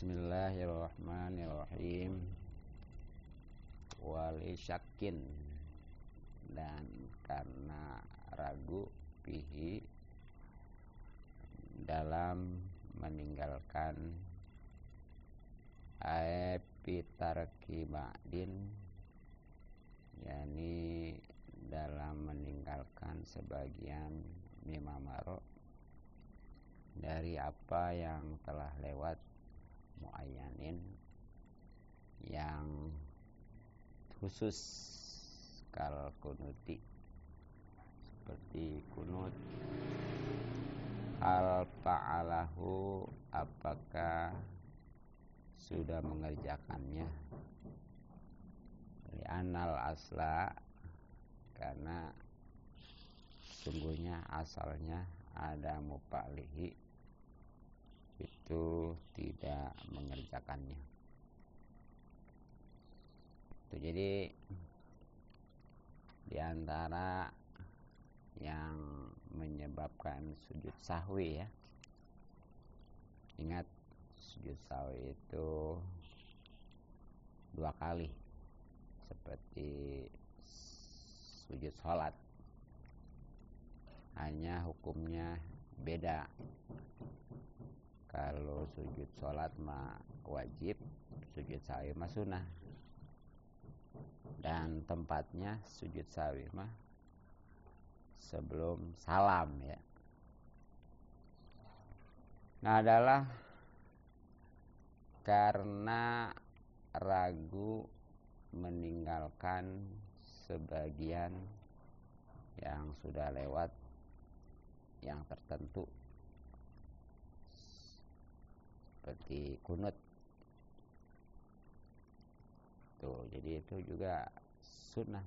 Bismillahirrahmanirrahim. Wali syakin, dan karena ragu fihi dalam meninggalkan pitarki ba'din, yakni dalam meninggalkan sebagian mimamaro dari apa yang telah lewat, muayyanin yang khusus, kal kunuti seperti kunut, hal fa'alahu apakah sudah mengerjakannya, li'anal asla karena sungguhnya asalnya ada mufa'lihi itu tidak mengerjakannya. Itu jadi diantara yang menyebabkan sujud sahwi ya. Ingat, sujud sahwi itu 2 kali seperti sujud sholat, hanya hukumnya beda. Kalau sujud sholat mah wajib, sujud sahwi mah sunnah. Dan tempatnya sujud sahwi mah sebelum salam ya. Nah, adalah karena ragu meninggalkan sebagian yang sudah lewat yang tertentu seperti kunut tuh. Jadi itu juga sunnah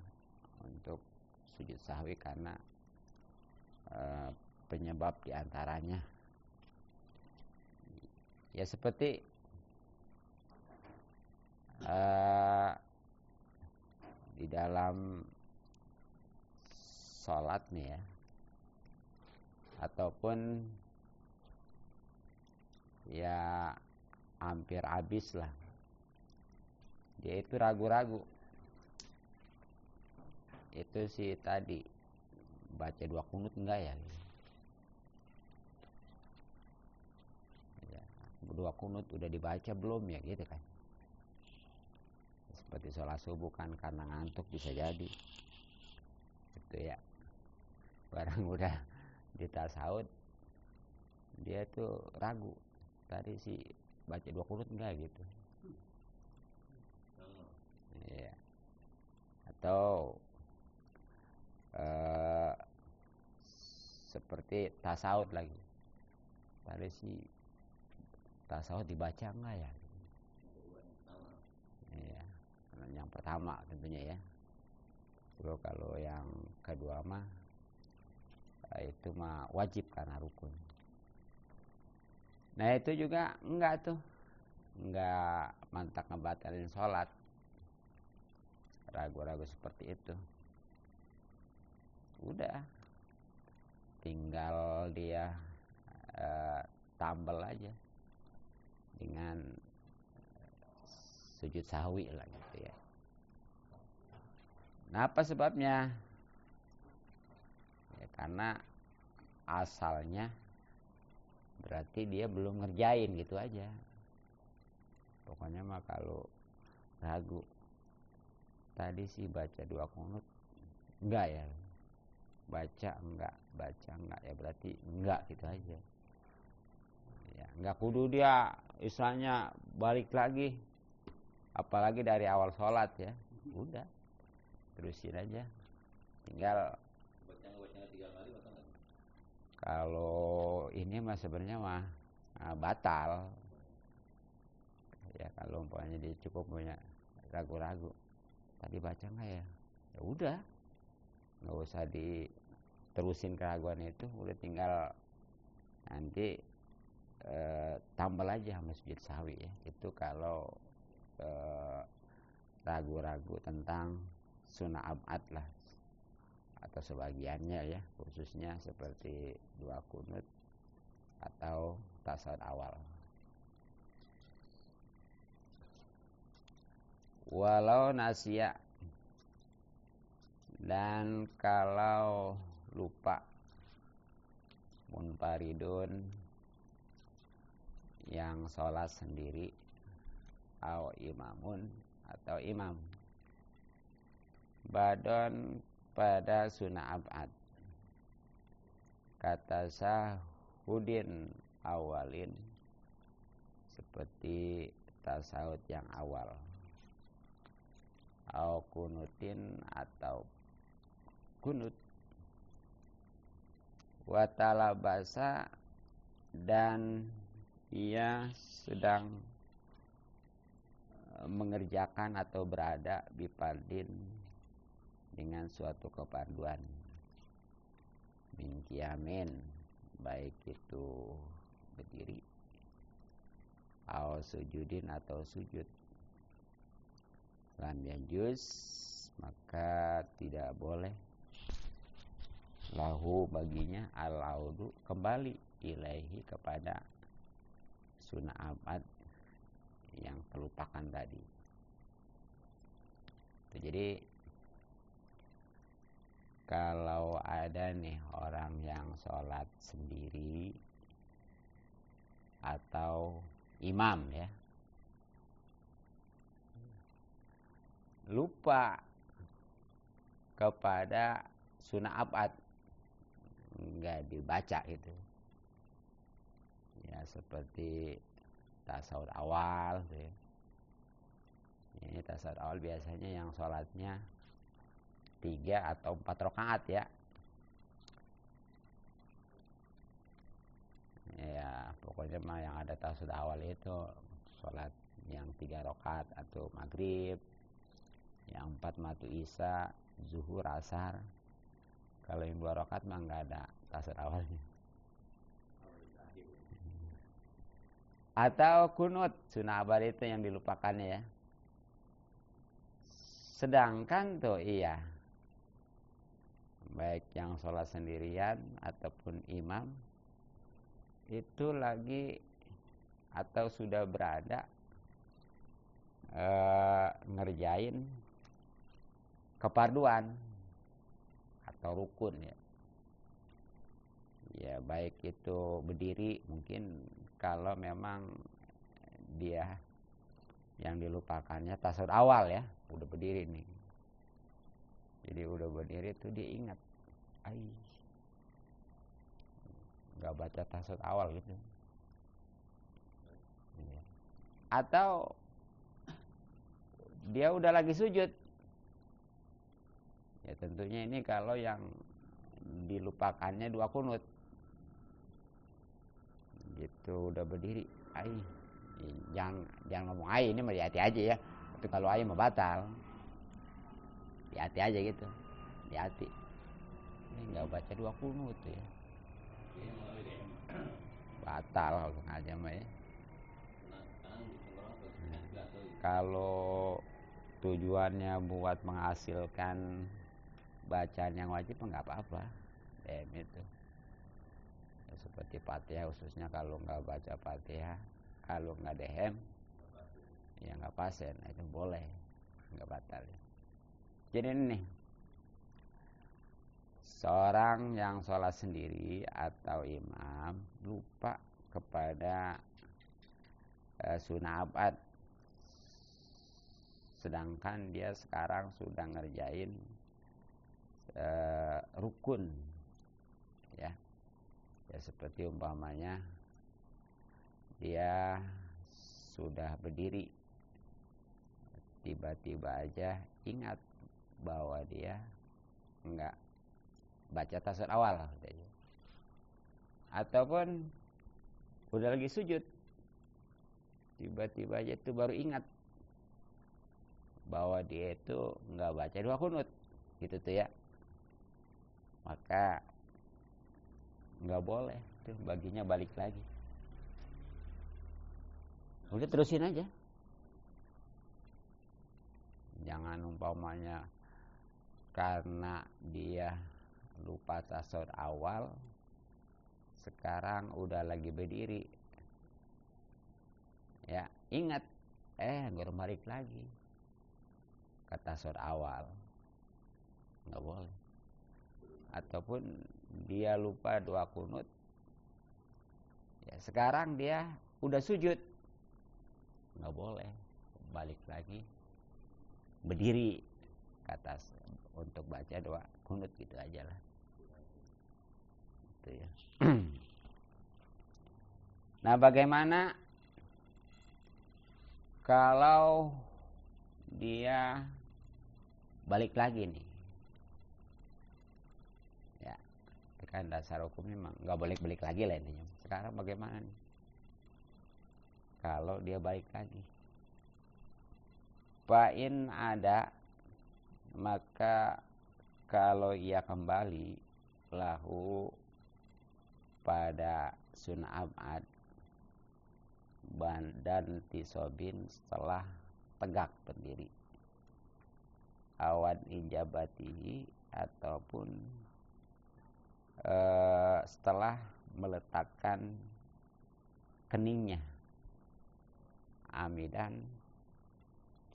untuk sujud sahwi karena penyebab diantaranya ya seperti di dalam sholat nih ya, ataupun ya hampir habis lah, dia itu ragu-ragu. Itu sih tadi baca 2 kunut enggak ya? 2 kunut udah dibaca belum ya, gitu kan? Seperti sholat subuh kan, karena ngantuk bisa jadi itu ya. Barang udah di tasawuf dia tuh ragu, tadi sih baca 2 kunut enggak gitu ya. Atau seperti tasawuf lagi, tadi sih tasawuf dibaca enggak ya? Iya, yang pertama tentunya ya. Kalau yang kedua mah itu mah wajib karena rukun. Nah itu juga enggak tuh, enggak mantap ngebatalin sholat, ragu-ragu seperti itu. Udah tinggal dia tambal aja dengan sujud sahwi lah gitu ya. Nah, apa sebabnya? Ya, karena asalnya berarti dia belum ngerjain gitu aja. Pokoknya mah kalau ragu, tadi sih baca 2 kunut enggak ya? Baca enggak ya, berarti enggak gitu aja ya. Enggak kudu dia istilahnya balik lagi, apalagi dari awal sholat ya. Udah terusin aja, tinggal bacanya 3 kali atau enggak? Kalau ini mah sebenarnya mah batal ya. Kalau umpamanya dia cukup punya ragu-ragu, tadi baca enggak ya, ya udah nggak usah diterusin keraguan itu, udah tinggal nanti tambal aja sama sujud sahwi ya. Itu kalau ragu-ragu tentang sunnah abad lah, atau sebagiannya ya, khususnya seperti 2 kunut atau tasawuf awal. walau nasya, dan kalau lupa, munfaridun, yang sholat sendiri, au imamun, atau imam, badon pada sunnah abad, kata sahudin awalin, seperti tasawuf yang awal, au kunutin, atau kunut, watalabasa, dan ia sedang mengerjakan atau berada bipardin, dengan suatu keparduan, min qiyamin, baik itu berdiri, au sujudin, atau sujud, lam yanjus, maka tidak boleh lahu baginya al-audu, kembali ilaihi, kepada sunnah abad yang terlupakan tadi. Jadi kalau ada nih orang yang sholat sendiri atau imam ya, lupa kepada sunnah abad, enggak dibaca itu ya, seperti tasawuf awal ya. Ini tasawuf awal biasanya yang sholatnya 3 atau 4 rakaat ya. Ya pokoknya mah yang ada tasawuf awal itu sholat yang 3 rakaat atau maghrib, yang 4 matu isya, zuhur, asar. Kalau yang 2 rakaat mah enggak ada tasawuf awalnya. Atau kunut, sunnah abad itu yang dilupakannya ya. Sedangkan tuh iya, baik yang sholat sendirian ataupun imam, itu lagi atau sudah berada ngerjain keparduan atau rukun ya. Ya baik itu berdiri, mungkin kalau memang dia yang dilupakannya tasawuf awal ya, udah berdiri nih. Jadi udah berdiri tuh dia ingat, nggak baca tasawuf awal gitu. Atau dia udah lagi sujud. Ya tentunya ini kalau yang dilupakannya 2 kunut. Gitu udah berdiri, jangan ngomong ini mah hati aja ya. Tapi kalau mah batal. Hati aja gitu. Hati. Ini enggak baca 2 kunut ya. Batal kalau aja mah ya. Kalau tujuannya buat menghasilkan bacaan yang wajib enggak apa-apa. Itu. Ya, seperti Fatihah khususnya kalau enggak baca Fatihah, kalau enggak dehem ya enggak pasen, itu boleh, enggak batal ya. Jadi ini seorang yang sholat sendiri atau imam lupa kepada sunnah abad, sedangkan dia sekarang sudah ngerjain rukun ya. Ya seperti umpamanya dia sudah berdiri, tiba-tiba aja ingat bahwa dia enggak baca tasawuf awal katanya. Ataupun udah lagi sujud, tiba-tiba aja itu baru ingat bahwa dia itu enggak baca 2 kunut gitu tuh ya. Maka enggak boleh tuh baginya balik lagi. Udah terusin aja. Jangan umpamanya karena dia lupa tasawuf awal, sekarang udah lagi berdiri ya, ingat baru balik lagi. tasawuf awal, nggak boleh. Ataupun dia lupa doa kunut, ya sekarang dia udah sujud, nggak boleh, balik lagi berdiri ke atas untuk baca doa kunut gitu aja lah. Gitu ya. Nah, bagaimana kalau dia balik lagi nih? Ya, itu kan dasar hukumnya memang nggak balik lagi lah intinya. Sekarang bagaimana nih? Kalau dia balik lagi, fa'in ada, maka kalau ia kembali lahu pada sunnah abad dan tisobin setelah tegak berdiri, awan ijabatihi ataupun setelah meletakkan keningnya, amidan,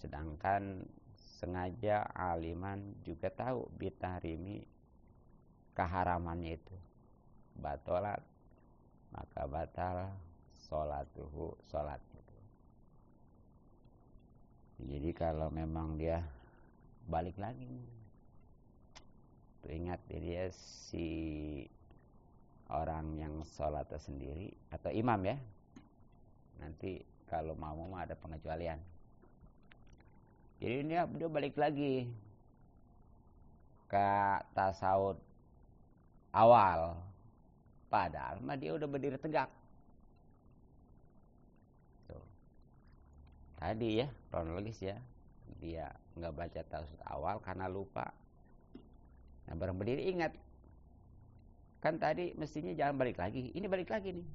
sedangkan sengaja, aliman juga tahu bitahrimi, keharamannya itu, batolat, maka batal sholatuhu, sholat itu. Jadi kalau memang dia balik lagi, tuh ingat dia si orang yang sholat sendiri atau imam ya, nanti kalau mau ada pengecualian. Jadi dia balik lagi ke tasawuf awal, padahal mah dia udah berdiri tegak. Tuh. Tadi ya kronologis ya, dia nggak baca tasawuf awal karena lupa. Nah, bareng berdiri ingat, kan tadi mestinya jangan balik lagi, ini balik lagi nih.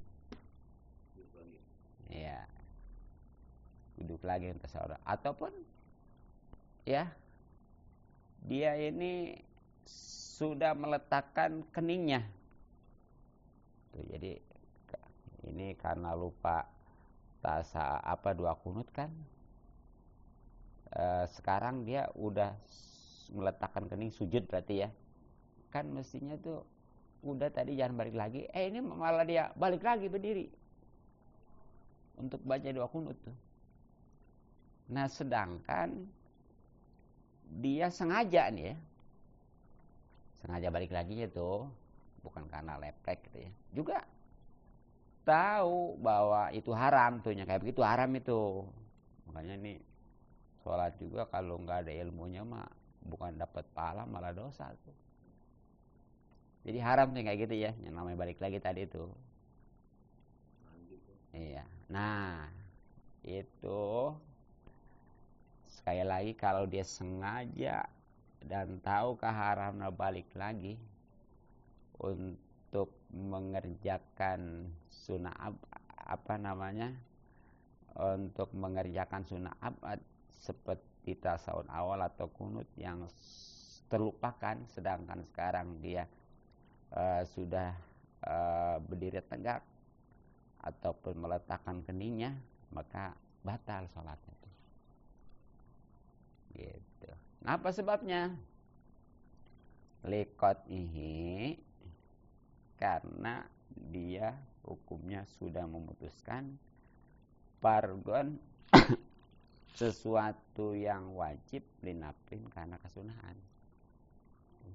Iya, duduk lagi untuk tasawuf. Ataupun ya, dia ini sudah meletakkan keningnya. Tuh, jadi ini karena lupa dua kunut kan. Sekarang dia udah meletakkan kening sujud berarti ya. Kan mestinya tuh udah tadi jangan balik lagi. Ini malah dia balik lagi berdiri untuk baca dua kunut tuh. Nah, sedangkan dia sengaja nih ya, sengaja balik lagi itu bukan karena lepek gitu ya, juga tahu bahwa itu haram tuhnya, kayak begitu haram itu. Makanya nih sholat juga kalau nggak ada ilmunya mah bukan dapat pahala malah dosa tuh. Jadi haram tuh kayak gitu ya, yang namanya balik lagi tadi itu. Iya, nah itu sekali lagi kalau dia sengaja dan tahu keharaman balik lagi untuk mengerjakan sunnah untuk mengerjakan sunnah abad seperti tasawuf awal atau kunut yang terlupakan, sedangkan sekarang dia sudah berdiri tegak ataupun meletakkan keningnya, maka batal sholatnya. Gitu. Nah, apa sebabnya? Liqatihi, karena dia hukumnya sudah memutuskan fardhon sesuatu yang wajib linafin karena kesunahan.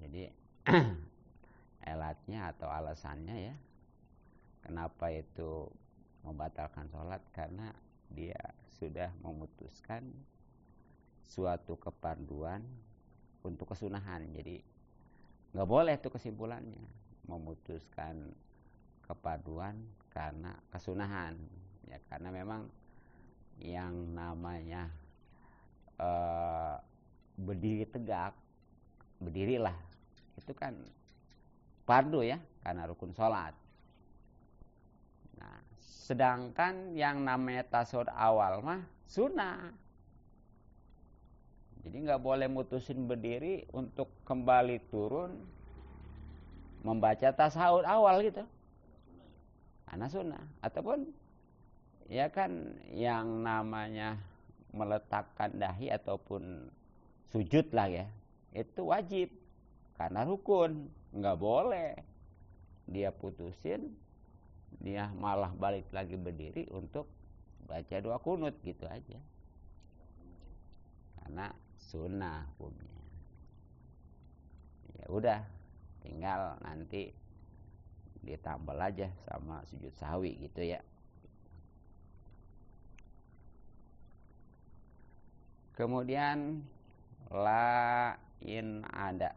Jadi elatnya atau alasannya ya, kenapa itu membatalkan sholat, karena dia sudah memutuskan suatu kefarduan untuk kesunahan. Jadi nggak boleh itu kesimpulannya, memutuskan kefarduan karena kesunahan ya, karena memang yang namanya berdiri tegak, berdirilah, itu kan fardu ya, karena rukun sholat. Nah, sedangkan yang namanya tasawuf awal mah sunnah. Jadi nggak boleh mutusin berdiri untuk kembali turun membaca tasawuf awal gitu, karena sunnah. Ataupun ya kan yang namanya meletakkan dahi ataupun sujud lah ya, itu wajib karena rukun. Nggak boleh dia putusin, dia malah balik lagi berdiri untuk baca doa kunut gitu aja, karena sunnah hukumnya. Ya udah, tinggal nanti ditambal aja sama sujud sahwi gitu ya. Kemudian lain ada,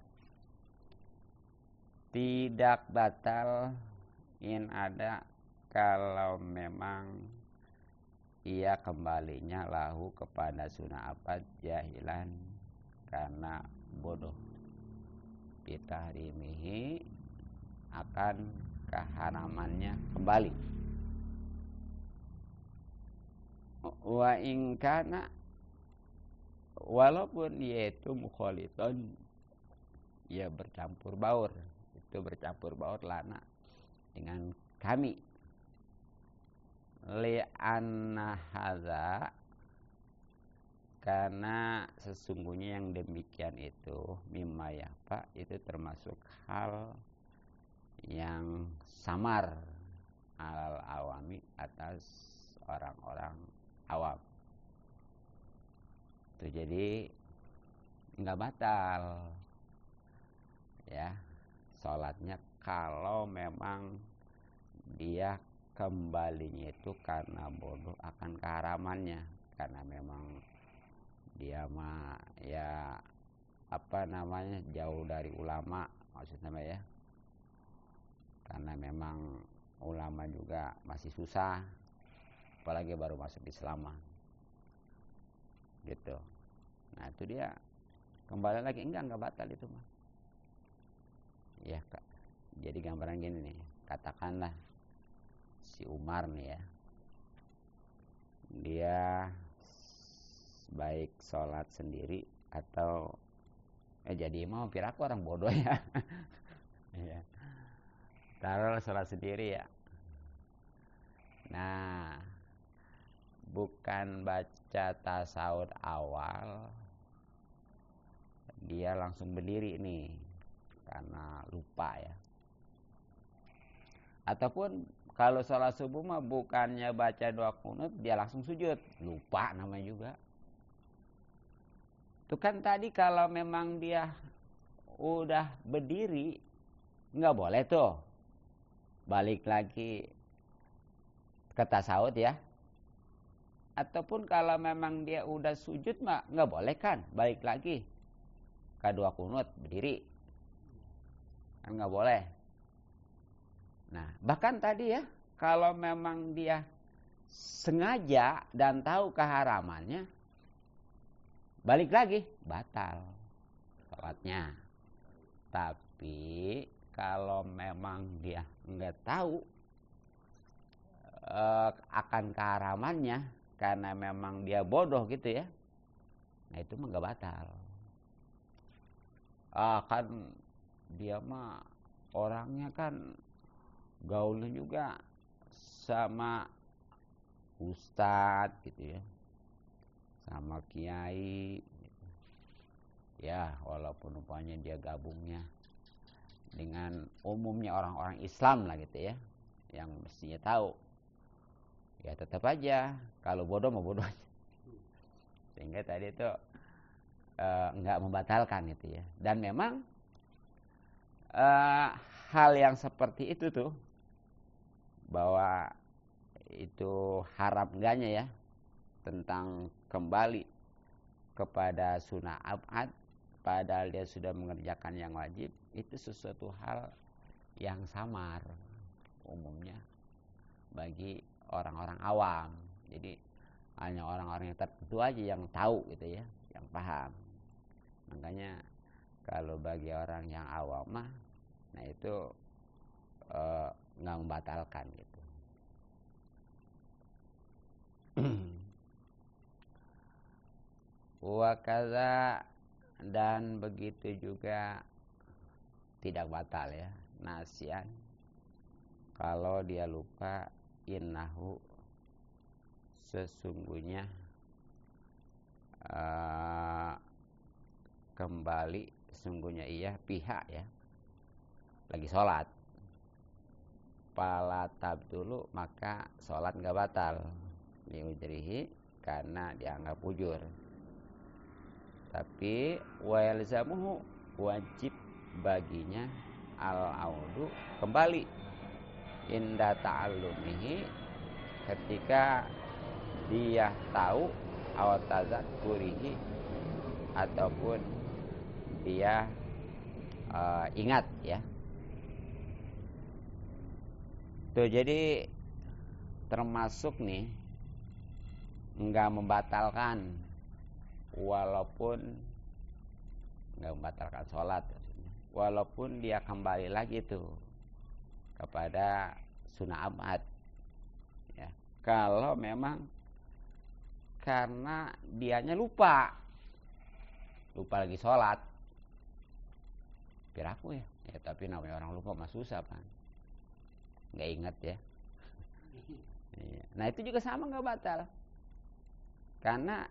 tidak batal in ada kalau memang ia kembalinya lahu kepada sunnah apa jahilan karena bodoh, bitahrimihi akan keharamannya kembali. Wa in kana, walaupun yaitu mukhaliton, ya bercampur baur, itu bercampur baur lana dengan kami. Li'anna hadza, karena sesungguhnya yang demikian itu mimma yafa, itu termasuk hal yang samar alal awami, atas orang-orang awam. Itu jadi enggak batal ya sholatnya kalau memang dia kembalinya itu karena bodoh akan keharamannya, karena memang dia mah ya apa namanya jauh dari ulama maksudnya ya, karena memang ulama juga masih susah, apalagi baru masuk Islam gitu. Nah itu dia kembali lagi, enggak batal itu mah ya Kak. Jadi gambaran gini nih, katakanlah si Umar nih ya, dia baik sholat sendiri atau jadi imam, hampir aku orang bodoh ya. Ya. Taruh sholat sendiri ya. Nah, bukan baca tasawuf awal, dia langsung berdiri nih karena lupa ya. Ataupun kalau sholat subuh mah bukannya baca doa kunut, dia langsung sujud, lupa namanya juga. Itu kan tadi kalau memang dia udah berdiri, nggak boleh tuh balik lagi ke tasawuf ya. Ataupun kalau memang dia udah sujud mah nggak boleh kan balik lagi ke doa kunut berdiri, kan nggak boleh. Nah bahkan tadi ya, kalau memang dia sengaja dan tahu keharamannya, balik lagi batal sholatnya. Tapi kalau memang dia nggak tahu akan keharamannya karena memang dia bodoh gitu ya, nah itu mah nggak batal. Kan dia mah orangnya kan gaulnya juga sama ustadz gitu ya, sama kiai gitu. Ya walaupun umpamanya dia gabungnya dengan umumnya orang-orang Islam lah gitu ya, yang mestinya tahu, ya tetap aja kalau bodoh mau bodoh aja. Sehingga tadi itu nggak membatalkan gitu ya. Dan memang hal yang seperti itu tuh, bahwa itu haram enggaknya ya tentang kembali kepada sunnah abad padahal dia sudah mengerjakan yang wajib, itu sesuatu hal yang samar umumnya bagi orang-orang awam. Jadi hanya orang-orang yang tertentu aja yang tahu gitu ya, yang paham. Makanya kalau bagi orang yang awam mah, nah itu nggak membatalkan gitu. Wakaza, dan begitu juga tidak batal ya nasian kalau dia lupa, innahu sesungguhnya kembali, sungguhnya ia pihak ya lagi sholat, fala tabtulu, maka sholat nggak batal, liujrihi, karena dianggap ujur. Tapi wa yalzamuhu, wajib baginya al-audu, kembali, inda ta'allumihi, ketika dia tahu, aw tazakurihi, ataupun dia ingat ya. Tuh, jadi termasuk nih enggak membatalkan, walaupun enggak membatalkan sholat, walaupun dia kembali lagi tuh kepada sunnah abad ya, kalau memang karena dianya lupa lagi sholat, piraku ya, tapi namanya orang lupa mah susah kan, nggak ingat ya. Nah itu juga sama, nggak batal, karena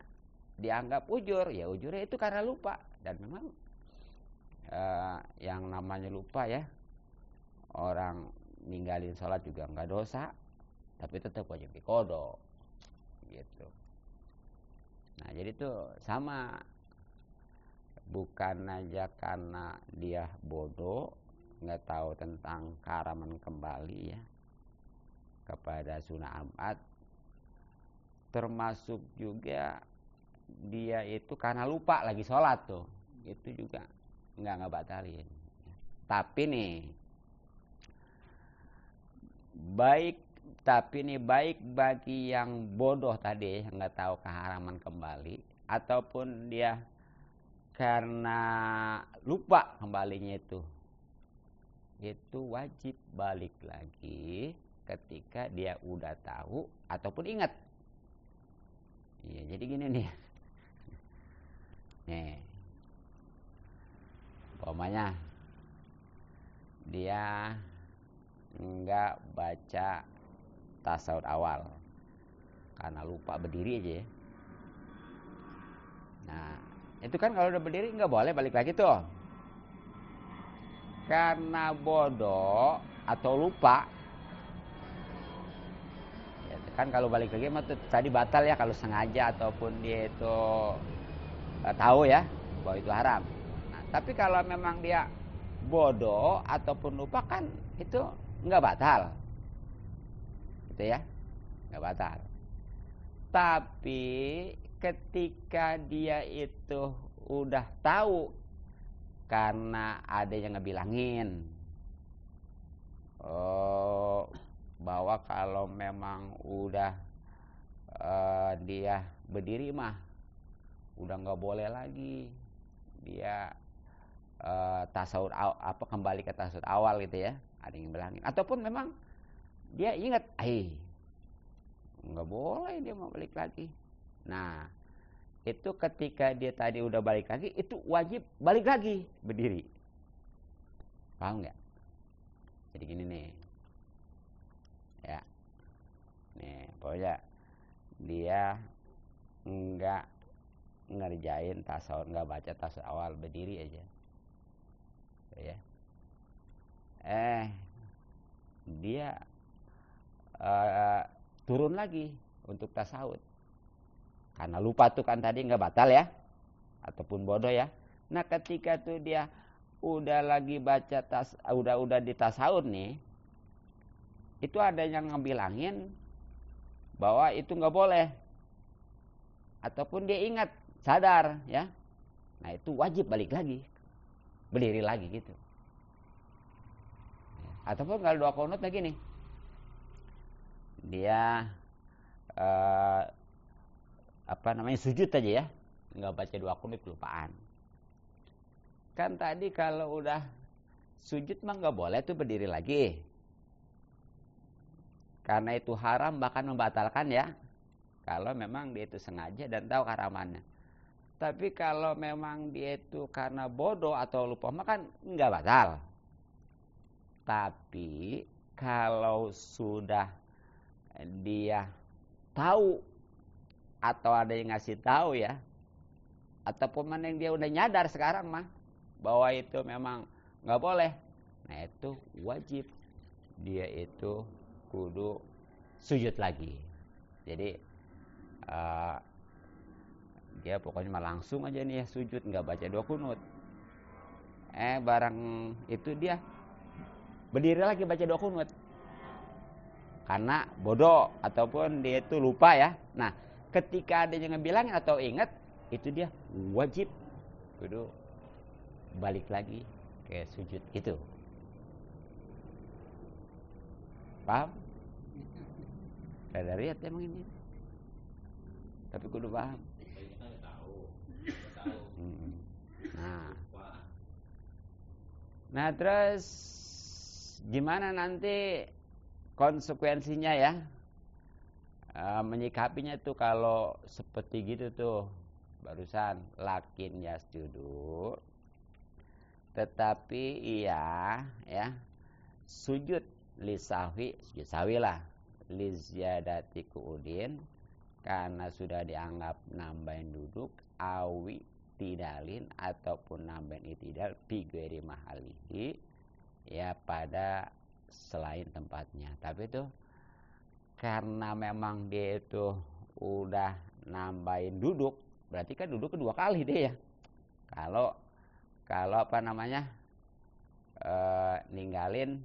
dianggap ujur. Ya ujurnya itu karena lupa, dan memang yang namanya lupa ya, orang ninggalin sholat juga nggak dosa, tapi tetap wajib diqodho gitu. Nah jadi itu sama, bukan aja karena dia bodoh, nggak tahu tentang keharaman kembali ya kepada sunnah abad, termasuk juga dia itu karena lupa lagi sholat tuh, itu juga nggak batalin. Tapi nih baik bagi yang bodoh tadi, yang nggak tahu keharaman kembali, ataupun dia karena lupa kembalinya itu wajib balik lagi ketika dia udah tahu ataupun ingat. Iya, jadi gini nih. Nih, umpamanya dia enggak baca tasawuf awal karena lupa berdiri aja ya. Nah, itu kan kalau udah berdiri enggak boleh balik lagi tuh. Karena bodoh atau lupa. Ya, kan kalau balik lagi mah tadi batal ya kalau sengaja ataupun dia itu tahu ya bahwa itu haram. Nah, tapi kalau memang dia bodoh ataupun lupa kan itu enggak batal. Gitu ya. Enggak batal. Tapi ketika dia itu udah tahu karena ada yang ngebilangin bahwa kalau memang udah dia berdiri mah udah nggak boleh lagi dia tasawuf kembali ke tasawuf awal gitu ya, ada yang bilangin, ataupun memang dia ingat nggak boleh dia mau balik lagi. Nah itu ketika dia tadi udah balik lagi, itu wajib balik lagi berdiri. Paham nggak? Jadi gini nih ya, nih pokoknya dia nggak ngerjain tasawuf, nggak baca tasawuf awal, berdiri aja ya. Dia turun lagi untuk tasawuf karena lupa tuh kan tadi, nggak batal ya ataupun bodoh ya. Nah ketika tuh dia udah lagi baca udah di tasawuf nih, itu ada yang ngebilangin bahwa itu nggak boleh, ataupun dia ingat sadar ya, nah itu wajib balik lagi berdiri lagi gitu. Ataupun kalau doa qunut lagi nih, dia sujud aja ya, nggak baca doa qunut, kelupaan. Kan tadi kalau udah sujud mah nggak boleh tuh berdiri lagi, karena itu haram, bahkan membatalkan ya kalau memang dia itu sengaja dan tahu haramannya. Tapi kalau memang dia itu karena bodoh atau lupa mah kan nggak batal. Tapi kalau sudah dia tahu atau ada yang ngasih tahu ya ataupun mana yang dia udah nyadar sekarang mah bahwa itu memang nggak boleh, nah itu wajib dia itu kudu sujud lagi. Jadi dia pokoknya mah langsung aja nih ya sujud, nggak baca doa kunut. Barang itu dia berdiri lagi baca doa kunut karena bodoh ataupun dia itu lupa ya. Nah, ketika ada yang ngebilangin atau ingat, itu dia wajib kudu balik lagi ke sujud itu. Paham? Kada lihat emang ini. Tapi kudu paham. Nah terus gimana nanti konsekuensinya ya, menyikapinya tuh kalau seperti gitu tuh barusan lakin yasjudu, tetapi iya ya sujud lisahwi, sujud sawi lah, lizyadati kuudin, karena sudah dianggap nambahin duduk, awi tidalin ataupun nambahin itidal bigweri mahalihi, ya pada selain tempatnya. Tapi itu karena memang dia itu udah nambahin duduk, berarti kan duduk kedua kali dia ya. Kalau apa namanya ninggalin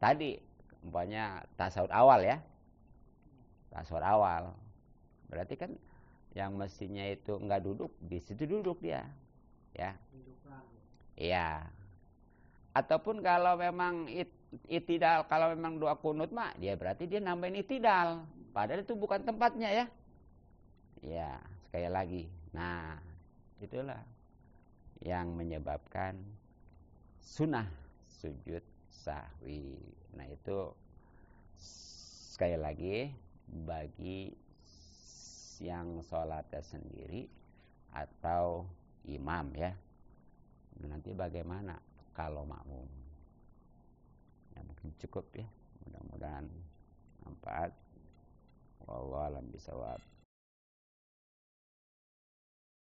tadi umpamanya tasawuf awal ya, tasawuf awal, berarti kan yang mestinya itu nggak duduk di situ duduk dia ya. Iya. Ataupun kalau memang itidal, kalau memang doa kunut mah dia berarti dia nambahin itidal, padahal itu bukan tempatnya ya. Ya, sekali lagi. Nah, itulah yang menyebabkan sunnah sujud sahwi. Nah, itu sekali lagi bagi yang sholatnya sendiri atau imam ya. Nanti bagaimana kalau makmum? Ya mungkin cukup ya. Mudah-mudahan manfaat. Wallahu a'lam bishawab.